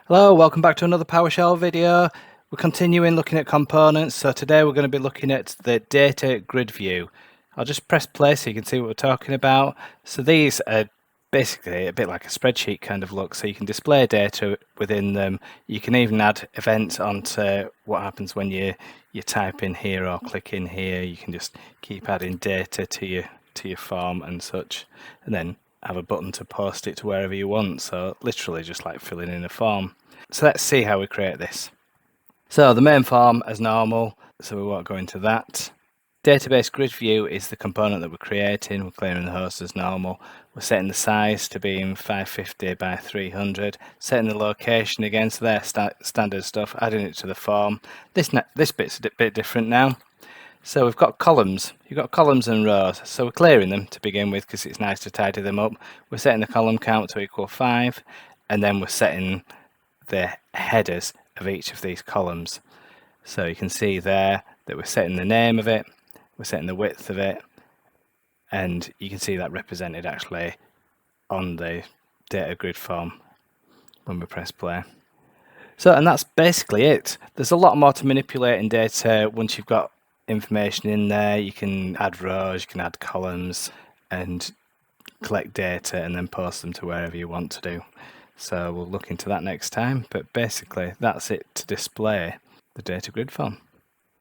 Hello, welcome back to another PowerShell video. We're continuing looking at components. So today we're going to be looking at the data grid view. I'll just press play so you can see what we're talking about. So these are basically a bit like a spreadsheet kind of look. So you can display data within them. You can even add events onto what happens when you type in here or click in here. You can just keep adding data to your form and such, and then have a button to post it to wherever you want. So literally just like filling in a form. So let's see how we create this. So the main form as normal, so we won't go into that. Database grid view is the component that we're creating. We're clearing the host as normal. We're setting the size to be in 550 by 300. Setting the location again, so there's standard stuff. Adding it to the form. This bit's a bit different now. So we've got columns. You've got columns and rows. So we're clearing them to begin with because it's nice to tidy them up. We're setting the column count to equal 5, and then we're setting the headers of each of these columns. So you can see there that we're setting the name of it, we're setting the width of it, and you can see that represented actually on the data grid form when we press play. So, and that's basically it. There's a lot more to manipulating data once you've got information in there. You can add rows, you can add columns, and collect data and then post them to wherever you want to do. So we'll look into that next time, but basically that's it to display the data grid form.